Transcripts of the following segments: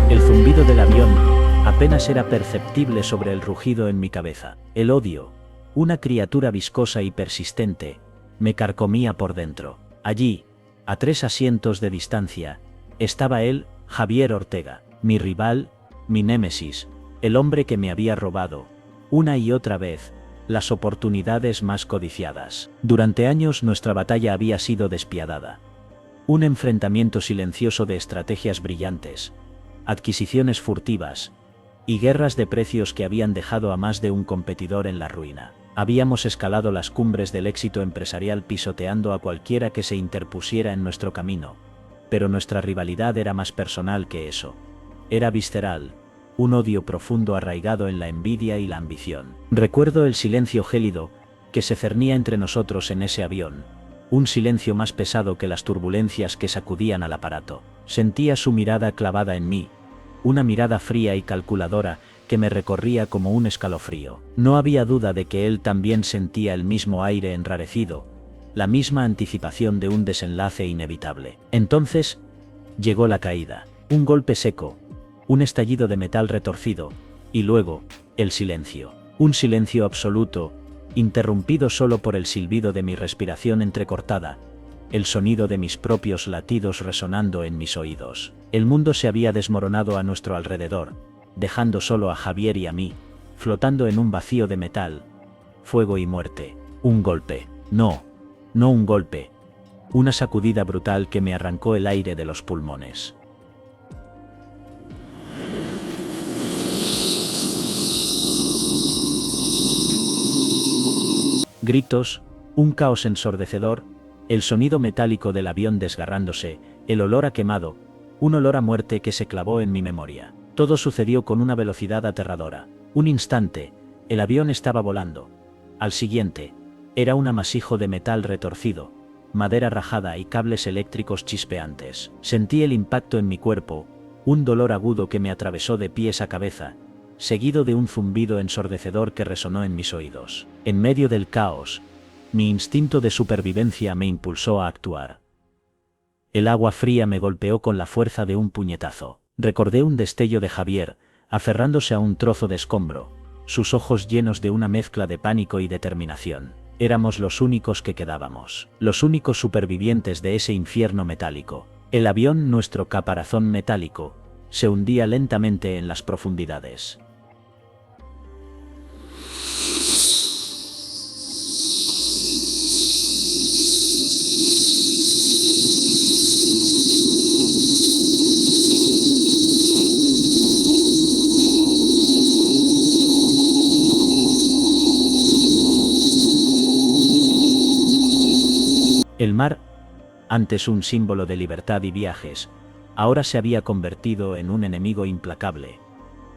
El zumbido del avión apenas era perceptible sobre el rugido en mi cabeza. El odio, una criatura viscosa y persistente, me carcomía por dentro. Allí, a 3 asientos de distancia, estaba él, Javier Ortega, mi rival, mi némesis, el hombre que me había robado, una y otra vez, las oportunidades más codiciadas. Durante años nuestra batalla había sido despiadada. Un enfrentamiento silencioso de estrategias brillantes, adquisiciones furtivas, y guerras de precios que habían dejado a más de un competidor en la ruina. Habíamos escalado las cumbres del éxito empresarial pisoteando a cualquiera que se interpusiera en nuestro camino, pero nuestra rivalidad era más personal que eso. Era visceral, un odio profundo arraigado en la envidia y la ambición. Recuerdo el silencio gélido que se cernía entre nosotros en ese avión, un silencio más pesado que las turbulencias que sacudían al aparato. Sentía su mirada clavada en mí, una mirada fría y calculadora que me recorría como un escalofrío. No había duda de que él también sentía el mismo aire enrarecido, la misma anticipación de un desenlace inevitable. Entonces, llegó la caída, un golpe seco, un estallido de metal retorcido, y luego, el silencio. Un silencio absoluto, interrumpido solo por el silbido de mi respiración entrecortada, el sonido de mis propios latidos resonando en mis oídos. El mundo se había desmoronado a nuestro alrededor, dejando solo a Javier y a mí, flotando en un vacío de metal, fuego y muerte. Un golpe. No un golpe. Una sacudida brutal que me arrancó el aire de los pulmones. Gritos, un caos ensordecedor, el sonido metálico del avión desgarrándose, el olor a quemado, un olor a muerte que se clavó en mi memoria. Todo sucedió con una velocidad aterradora. Un instante, el avión estaba volando. Al siguiente, era un amasijo de metal retorcido, madera rajada y cables eléctricos chispeantes. Sentí el impacto en mi cuerpo, un dolor agudo que me atravesó de pies a cabeza, seguido de un zumbido ensordecedor que resonó en mis oídos. En medio del caos, mi instinto de supervivencia me impulsó a actuar. El agua fría me golpeó con la fuerza de un puñetazo. Recordé un destello de Javier, aferrándose a un trozo de escombro, sus ojos llenos de una mezcla de pánico y determinación. Éramos los únicos que quedábamos, los únicos supervivientes de ese infierno metálico. El avión, nuestro caparazón metálico, se hundía lentamente en las profundidades. El mar, antes un símbolo de libertad y viajes, ahora se había convertido en un enemigo implacable,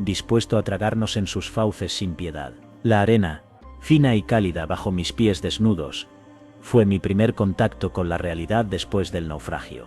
dispuesto a tragarnos en sus fauces sin piedad. La arena, fina y cálida bajo mis pies desnudos, fue mi primer contacto con la realidad después del naufragio.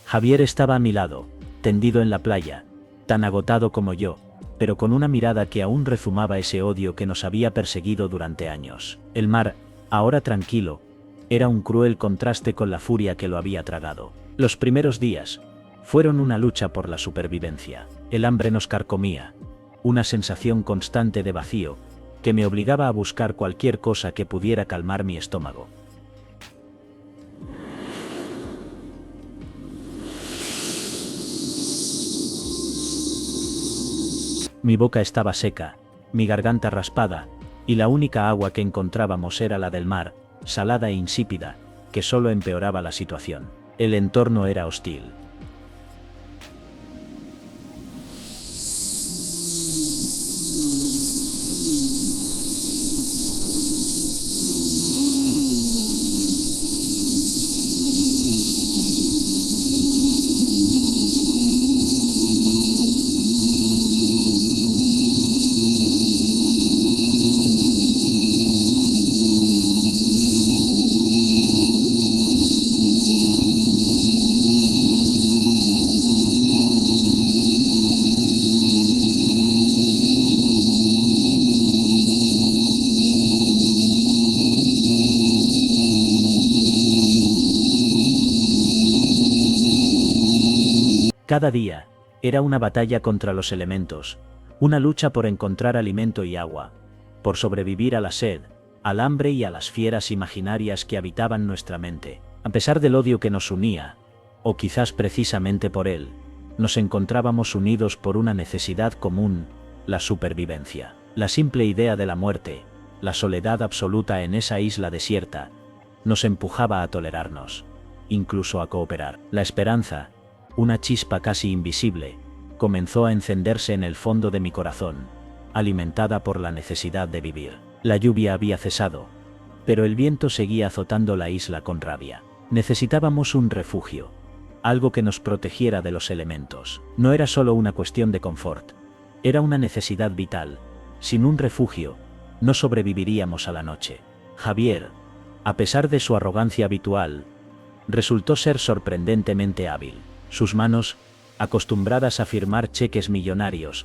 Javier estaba a mi lado, tendido en la playa, tan agotado como yo, pero con una mirada que aún rezumaba ese odio que nos había perseguido durante años. El mar, ahora tranquilo, era un cruel contraste con la furia que lo había tragado. Los primeros días fueron una lucha por la supervivencia. El hambre nos carcomía, una sensación constante de vacío, que me obligaba a buscar cualquier cosa que pudiera calmar mi estómago. Mi boca estaba seca, mi garganta raspada, y la única agua que encontrábamos era la del mar, salada e insípida, que solo empeoraba la situación. El entorno era hostil. Cada día era una batalla contra los elementos, una lucha por encontrar alimento y agua, por sobrevivir a la sed, al hambre y a las fieras imaginarias que habitaban nuestra mente. A pesar del odio que nos unía, o quizás precisamente por él, nos encontrábamos unidos por una necesidad común: la supervivencia. La simple idea de la muerte, la soledad absoluta en esa isla desierta, nos empujaba a tolerarnos, incluso a cooperar. La esperanza, una chispa casi invisible, comenzó a encenderse en el fondo de mi corazón, alimentada por la necesidad de vivir. La lluvia había cesado, pero el viento seguía azotando la isla con rabia. Necesitábamos un refugio, algo que nos protegiera de los elementos. No era solo una cuestión de confort, era una necesidad vital. Sin un refugio, no sobreviviríamos a la noche. Javier, a pesar de su arrogancia habitual, resultó ser sorprendentemente hábil. Sus manos, acostumbradas a firmar cheques millonarios,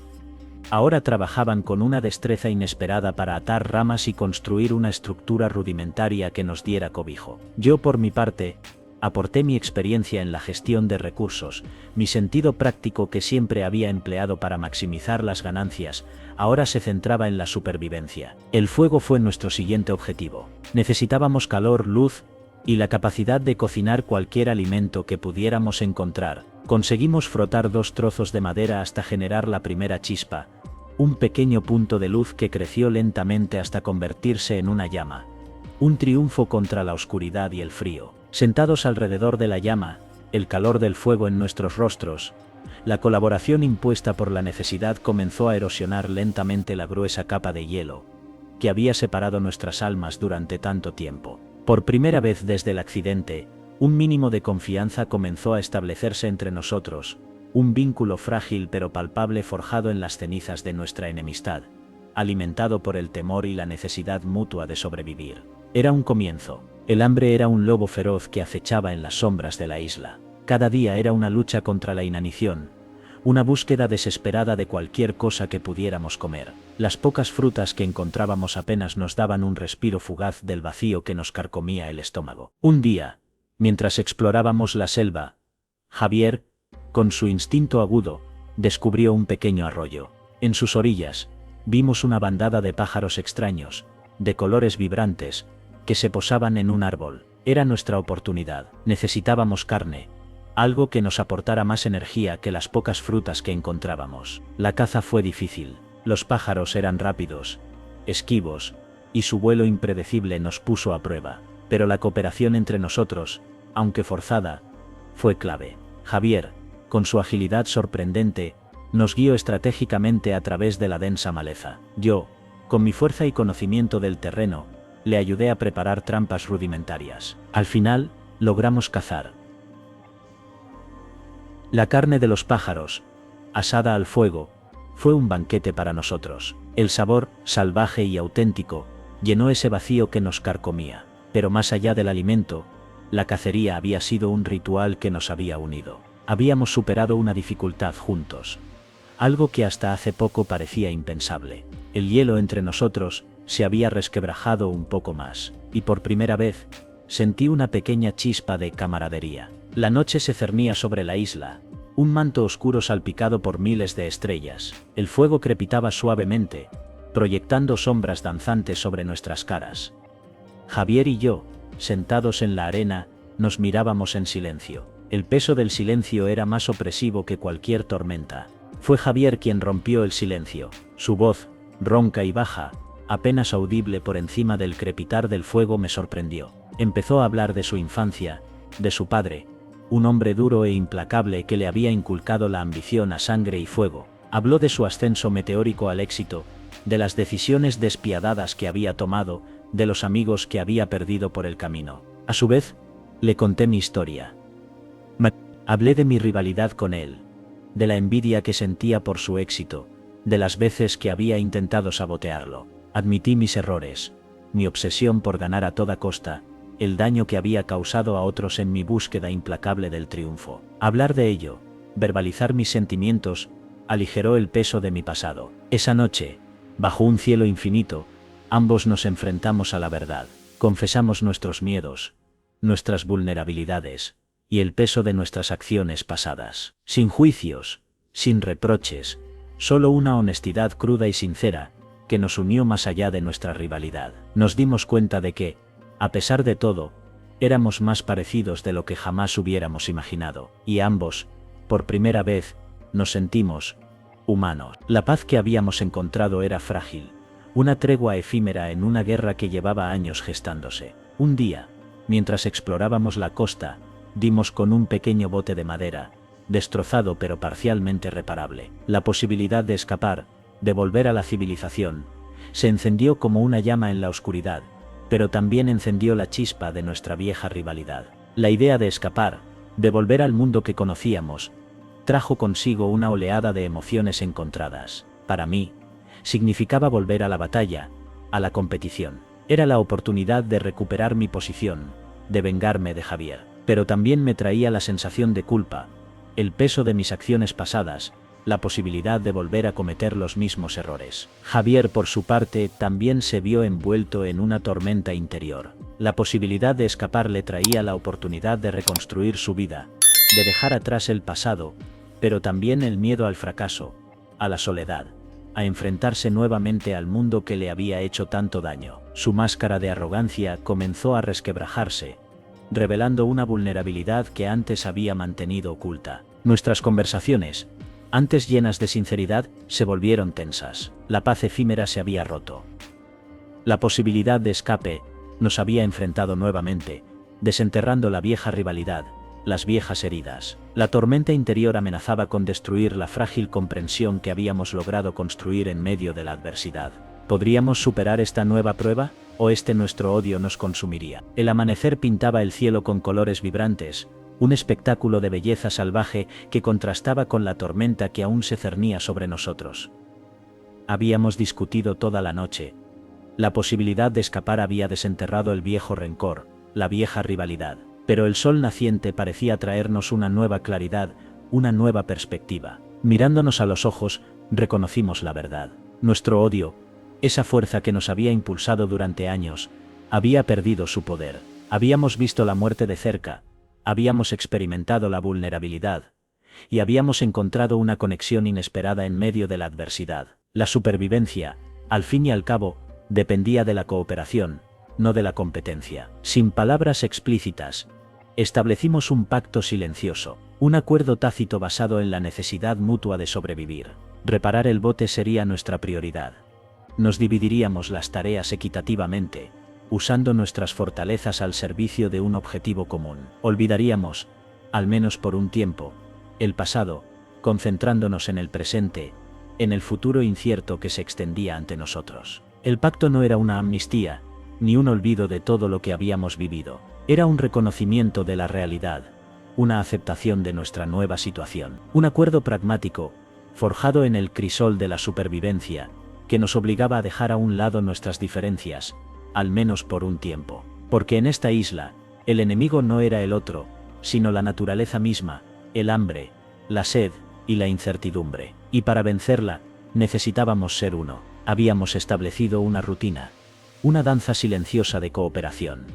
ahora trabajaban con una destreza inesperada para atar ramas y construir una estructura rudimentaria que nos diera cobijo. Yo, por mi parte, aporté mi experiencia en la gestión de recursos, mi sentido práctico que siempre había empleado para maximizar las ganancias, ahora se centraba en la supervivencia. El fuego fue nuestro siguiente objetivo. Necesitábamos calor, luz y la capacidad de cocinar cualquier alimento que pudiéramos encontrar. Conseguimos frotar 2 trozos de madera hasta generar la primera chispa, un pequeño punto de luz que creció lentamente hasta convertirse en una llama. Un triunfo contra la oscuridad y el frío. Sentados alrededor de la llama, el calor del fuego en nuestros rostros, la colaboración impuesta por la necesidad comenzó a erosionar lentamente la gruesa capa de hielo que había separado nuestras almas durante tanto tiempo. Por primera vez desde el accidente, un mínimo de confianza comenzó a establecerse entre nosotros, un vínculo frágil pero palpable forjado en las cenizas de nuestra enemistad, alimentado por el temor y la necesidad mutua de sobrevivir. Era un comienzo. El hambre era un lobo feroz que acechaba en las sombras de la isla. Cada día era una lucha contra la inanición, una búsqueda desesperada de cualquier cosa que pudiéramos comer. Las pocas frutas que encontrábamos apenas nos daban un respiro fugaz del vacío que nos carcomía el estómago. Un día, mientras explorábamos la selva, Javier, con su instinto agudo, descubrió un pequeño arroyo. En sus orillas, vimos una bandada de pájaros extraños, de colores vibrantes, que se posaban en un árbol. Era nuestra oportunidad. Necesitábamos carne, algo que nos aportara más energía que las pocas frutas que encontrábamos. La caza fue difícil. Los pájaros eran rápidos, esquivos, y su vuelo impredecible nos puso a prueba. Pero la cooperación entre nosotros, aunque forzada, fue clave. Javier, con su agilidad sorprendente, nos guió estratégicamente a través de la densa maleza. Yo, con mi fuerza y conocimiento del terreno, le ayudé a preparar trampas rudimentarias. Al final, logramos cazar. La carne de los pájaros, asada al fuego, fue un banquete para nosotros. El sabor, salvaje y auténtico, llenó ese vacío que nos carcomía. Pero más allá del alimento, la cacería había sido un ritual que nos había unido. Habíamos superado una dificultad juntos, algo que hasta hace poco parecía impensable. El hielo entre nosotros se había resquebrajado un poco más, y por primera vez, sentí una pequeña chispa de camaradería. La noche se cernía sobre la isla, un manto oscuro salpicado por miles de estrellas. El fuego crepitaba suavemente, proyectando sombras danzantes sobre nuestras caras. Javier y yo, sentados en la arena, nos mirábamos en silencio. El peso del silencio era más opresivo que cualquier tormenta. Fue Javier quien rompió el silencio. Su voz, ronca y baja, apenas audible por encima del crepitar del fuego, me sorprendió. Empezó a hablar de su infancia, de su padre, un hombre duro e implacable que le había inculcado la ambición a sangre y fuego. Habló de su ascenso meteórico al éxito, de las decisiones despiadadas que había tomado, de los amigos que había perdido por el camino. A su vez, le conté mi historia. Hablé de mi rivalidad con él, de la envidia que sentía por su éxito, de las veces que había intentado sabotearlo. Admití mis errores, mi obsesión por ganar a toda costa, el daño que había causado a otros en mi búsqueda implacable del triunfo. Hablar de ello, verbalizar mis sentimientos, aligeró el peso de mi pasado. Esa noche, bajo un cielo infinito, ambos nos enfrentamos a la verdad. Confesamos nuestros miedos, nuestras vulnerabilidades, y el peso de nuestras acciones pasadas. Sin juicios, sin reproches, solo una honestidad cruda y sincera, que nos unió más allá de nuestra rivalidad. Nos dimos cuenta de que, a pesar de todo, éramos más parecidos de lo que jamás hubiéramos imaginado, y ambos, por primera vez, nos sentimos humanos. La paz que habíamos encontrado era frágil, una tregua efímera en una guerra que llevaba años gestándose. Un día, mientras explorábamos la costa, dimos con un pequeño bote de madera, destrozado pero parcialmente reparable. La posibilidad de escapar, de volver a la civilización, se encendió como una llama en la oscuridad, pero también encendió la chispa de nuestra vieja rivalidad. La idea de escapar, de volver al mundo que conocíamos, trajo consigo una oleada de emociones encontradas. Para mí, significaba volver a la batalla, a la competición. Era la oportunidad de recuperar mi posición, de vengarme de Javier. Pero también me traía la sensación de culpa, el peso de mis acciones pasadas, la posibilidad de volver a cometer los mismos errores. Javier, por su parte, también se vio envuelto en una tormenta interior. La posibilidad de escapar le traía la oportunidad de reconstruir su vida, de dejar atrás el pasado, pero también el miedo al fracaso, a la soledad, a enfrentarse nuevamente al mundo que le había hecho tanto daño. Su máscara de arrogancia comenzó a resquebrajarse, revelando una vulnerabilidad que antes había mantenido oculta. Nuestras conversaciones, antes llenas de sinceridad, se volvieron tensas. La paz efímera se había roto. La posibilidad de escape nos había enfrentado nuevamente, desenterrando la vieja rivalidad, las viejas heridas. La tormenta interior amenazaba con destruir la frágil comprensión que habíamos logrado construir en medio de la adversidad. ¿Podríamos superar esta nueva prueba, o nuestro odio nos consumiría? El amanecer pintaba el cielo con colores vibrantes, un espectáculo de belleza salvaje que contrastaba con la tormenta que aún se cernía sobre nosotros. Habíamos discutido toda la noche. La posibilidad de escapar había desenterrado el viejo rencor, la vieja rivalidad. Pero el sol naciente parecía traernos una nueva claridad, una nueva perspectiva. Mirándonos a los ojos, reconocimos la verdad. Nuestro odio, esa fuerza que nos había impulsado durante años, había perdido su poder. Habíamos visto la muerte de cerca, habíamos experimentado la vulnerabilidad, y habíamos encontrado una conexión inesperada en medio de la adversidad. La supervivencia, al fin y al cabo, dependía de la cooperación, no de la competencia. Sin palabras explícitas, establecimos un pacto silencioso, un acuerdo tácito basado en la necesidad mutua de sobrevivir. Reparar el bote sería nuestra prioridad. Nos dividiríamos las tareas equitativamente, usando nuestras fortalezas al servicio de un objetivo común. Olvidaríamos, al menos por un tiempo, el pasado, concentrándonos en el presente, en el futuro incierto que se extendía ante nosotros. El pacto no era una amnistía, ni un olvido de todo lo que habíamos vivido. Era un reconocimiento de la realidad, una aceptación de nuestra nueva situación. Un acuerdo pragmático, forjado en el crisol de la supervivencia, que nos obligaba a dejar a un lado nuestras diferencias, al menos por un tiempo. Porque en esta isla, el enemigo no era el otro, sino la naturaleza misma, el hambre, la sed y la incertidumbre. Y para vencerla, necesitábamos ser uno. Habíamos establecido una rutina, una danza silenciosa de cooperación.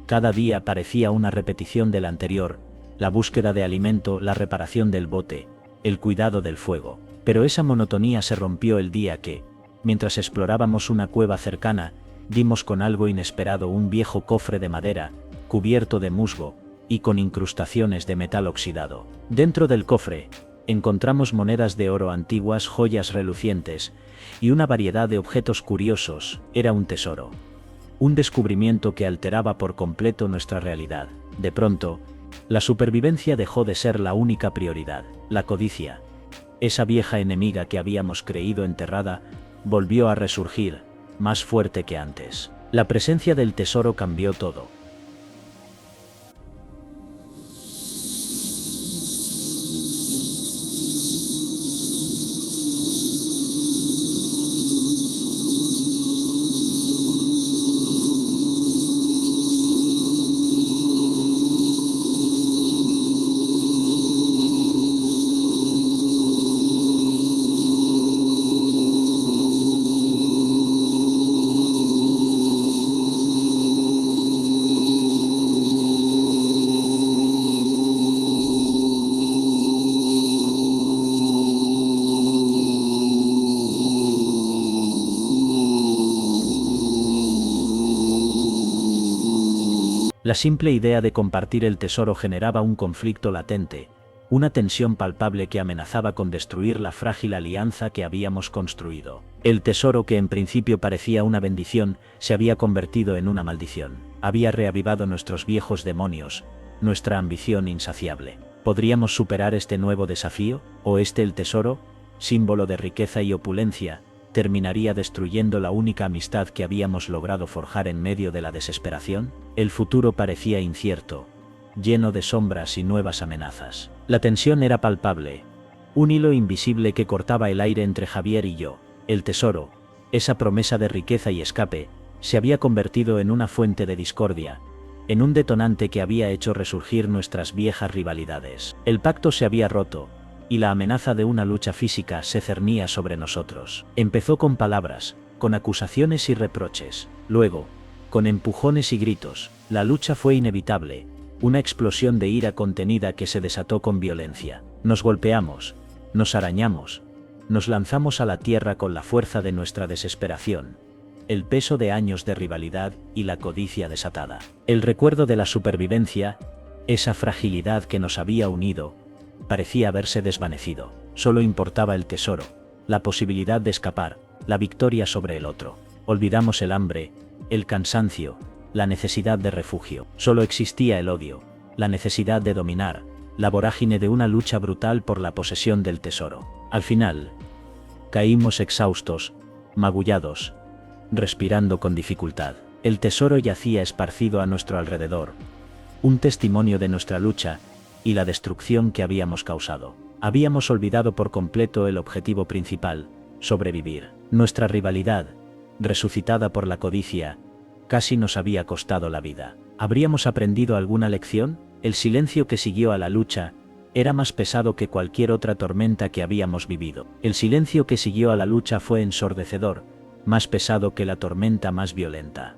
Cada día parecía una repetición del anterior, la búsqueda de alimento, la reparación del bote, el cuidado del fuego. Pero esa monotonía se rompió el día que, mientras explorábamos una cueva cercana, dimos con algo inesperado: un viejo cofre de madera, cubierto de musgo, y con incrustaciones de metal oxidado. Dentro del cofre, encontramos monedas de oro antiguas, joyas relucientes, y una variedad de objetos curiosos. Era un tesoro. Un descubrimiento que alteraba por completo nuestra realidad. De pronto, la supervivencia dejó de ser la única prioridad. La codicia, esa vieja enemiga que habíamos creído enterrada, volvió a resurgir, más fuerte que antes. La presencia del tesoro cambió todo. La simple idea de compartir el tesoro generaba un conflicto latente, una tensión palpable que amenazaba con destruir la frágil alianza que habíamos construido. El tesoro, que en principio parecía una bendición, se había convertido en una maldición. Había reavivado nuestros viejos demonios, nuestra ambición insaciable. ¿Podríamos superar este nuevo desafío? ¿O el tesoro, símbolo de riqueza y opulencia, terminaría destruyendo la única amistad que habíamos logrado forjar en medio de la desesperación? El futuro parecía incierto, lleno de sombras y nuevas amenazas. La tensión era palpable, un hilo invisible que cortaba el aire entre Javier y yo. El tesoro, esa promesa de riqueza y escape, se había convertido en una fuente de discordia, en un detonante que había hecho resurgir nuestras viejas rivalidades. El pacto se había roto, y la amenaza de una lucha física se cernía sobre nosotros. Empezó con palabras, con acusaciones y reproches. Luego, con empujones y gritos. La lucha fue inevitable, una explosión de ira contenida que se desató con violencia. Nos golpeamos, nos arañamos, nos lanzamos a la tierra con la fuerza de nuestra desesperación, el peso de años de rivalidad y la codicia desatada. El recuerdo de la supervivencia, esa fragilidad que nos había unido, parecía haberse desvanecido. Solo importaba el tesoro, la posibilidad de escapar, la victoria sobre el otro. Olvidamos el hambre, el cansancio, la necesidad de refugio. Solo existía el odio, la necesidad de dominar, la vorágine de una lucha brutal por la posesión del tesoro. Al final, caímos exhaustos, magullados, respirando con dificultad. El tesoro yacía esparcido a nuestro alrededor, un testimonio de nuestra lucha y la destrucción que habíamos causado. Habíamos olvidado por completo el objetivo principal: sobrevivir. Nuestra rivalidad, resucitada por la codicia, casi nos había costado la vida. ¿Habríamos aprendido alguna lección? El silencio que siguió a la lucha era más pesado que cualquier otra tormenta que habíamos vivido. El silencio que siguió a la lucha fue ensordecedor, más pesado que la tormenta más violenta.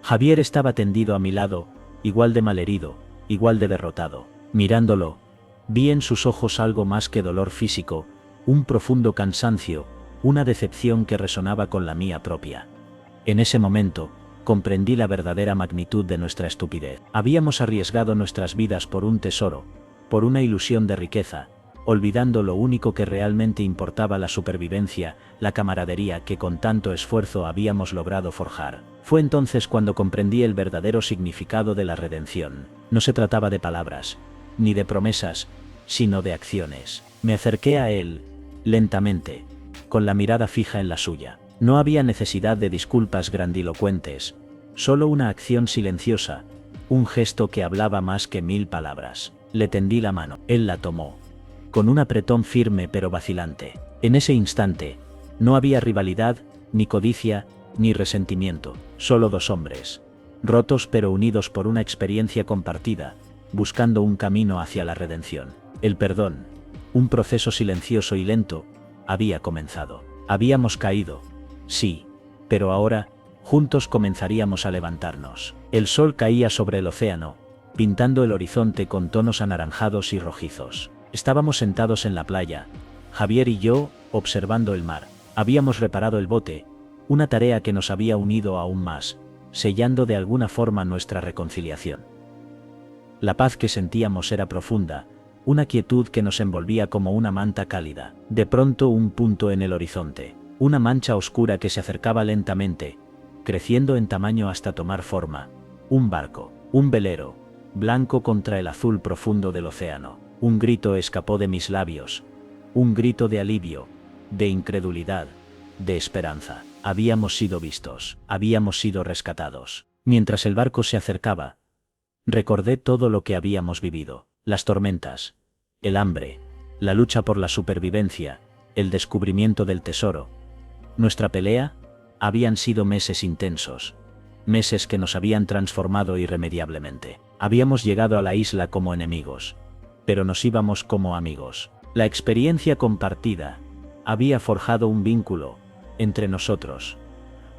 Javier estaba tendido a mi lado, igual de malherido, igual de derrotado. Mirándolo, vi en sus ojos algo más que dolor físico, un profundo cansancio, una decepción que resonaba con la mía propia. En ese momento, comprendí la verdadera magnitud de nuestra estupidez. Habíamos arriesgado nuestras vidas por un tesoro, por una ilusión de riqueza, olvidando lo único que realmente importaba: la supervivencia, la camaradería que con tanto esfuerzo habíamos logrado forjar. Fue entonces cuando comprendí el verdadero significado de la redención. No se trataba de palabras, ni de promesas, sino de acciones. Me acerqué a él, lentamente, con la mirada fija en la suya. No había necesidad de disculpas grandilocuentes, solo una acción silenciosa, un gesto que hablaba más que 1000 palabras. Le tendí la mano. Él la tomó, con un apretón firme pero vacilante. En ese instante, no había rivalidad, ni codicia, ni resentimiento, solo dos hombres, rotos pero unidos por una experiencia compartida, buscando un camino hacia la redención. El perdón, un proceso silencioso y lento, había comenzado. Habíamos caído, sí, pero ahora, juntos comenzaríamos a levantarnos. El sol caía sobre el océano, pintando el horizonte con tonos anaranjados y rojizos. Estábamos sentados en la playa, Javier y yo, observando el mar. Habíamos reparado el bote, una tarea que nos había unido aún más, sellando de alguna forma nuestra reconciliación. La paz que sentíamos era profunda, una quietud que nos envolvía como una manta cálida. De pronto, un punto en el horizonte, una mancha oscura que se acercaba lentamente, creciendo en tamaño hasta tomar forma. Un barco, un velero, blanco contra el azul profundo del océano. Un grito escapó de mis labios, un grito de alivio, de incredulidad, de esperanza. Habíamos sido vistos, habíamos sido rescatados. Mientras el barco se acercaba, recordé todo lo que habíamos vivido. las tormentas, el hambre, la lucha por la supervivencia, el descubrimiento del tesoro. Nuestra pelea habían sido meses intensos, meses que nos habían transformado irremediablemente. Habíamos llegado a la isla como enemigos, pero nos íbamos como amigos. La experiencia compartida había forjado un vínculo entre nosotros,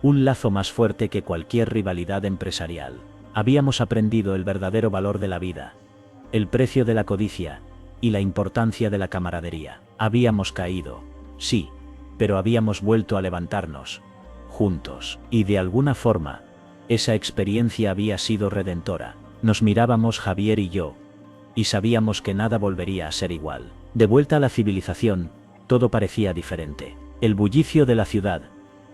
un lazo más fuerte que cualquier rivalidad empresarial. Habíamos aprendido el verdadero valor de la vida, el precio de la codicia y la importancia de la camaradería. Habíamos caído, sí, pero habíamos vuelto a levantarnos, juntos, y de alguna forma, esa experiencia había sido redentora. Nos mirábamos Javier y yo, y sabíamos que nada volvería a ser igual. De vuelta a la civilización, todo parecía diferente. El bullicio de la ciudad,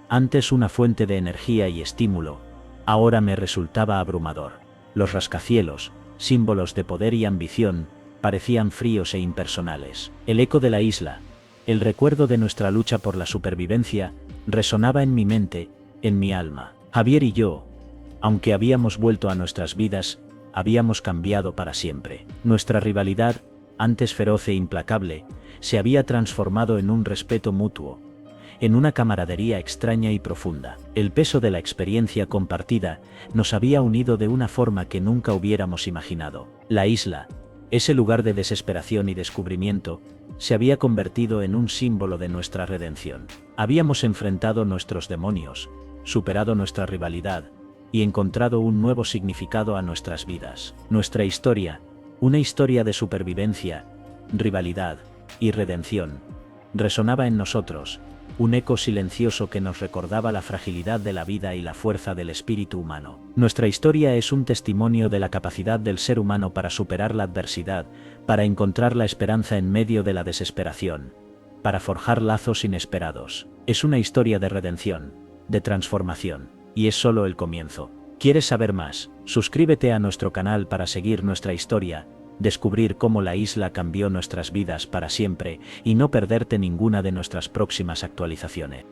antes una fuente de energía y estímulo, ahora me resultaba abrumador. Los rascacielos, símbolos de poder y ambición, parecían fríos e impersonales. El eco de la isla, el recuerdo de nuestra lucha por la supervivencia, resonaba en mi mente, en mi alma. Javier y yo, aunque habíamos vuelto a nuestras vidas, habíamos cambiado para siempre. Nuestra rivalidad, antes feroz e implacable, se había transformado en un respeto mutuo, en una camaradería extraña y profunda. El peso de la experiencia compartida nos había unido de una forma que nunca hubiéramos imaginado. La isla, ese lugar de desesperación y descubrimiento, se había convertido en un símbolo de nuestra redención. Habíamos enfrentado nuestros demonios, superado nuestra rivalidad, y encontrado un nuevo significado a nuestras vidas. Nuestra historia, una historia de supervivencia, rivalidad y redención, resonaba en nosotros, un eco silencioso que nos recordaba la fragilidad de la vida y la fuerza del espíritu humano. Nuestra historia es un testimonio de la capacidad del ser humano para superar la adversidad, para encontrar la esperanza en medio de la desesperación, para forjar lazos inesperados. Es una historia de redención, de transformación, y es solo el comienzo. ¿Quieres saber más? Suscríbete a nuestro canal para seguir nuestra historia, descubrir cómo la isla cambió nuestras vidas para siempre y no perderte ninguna de nuestras próximas actualizaciones.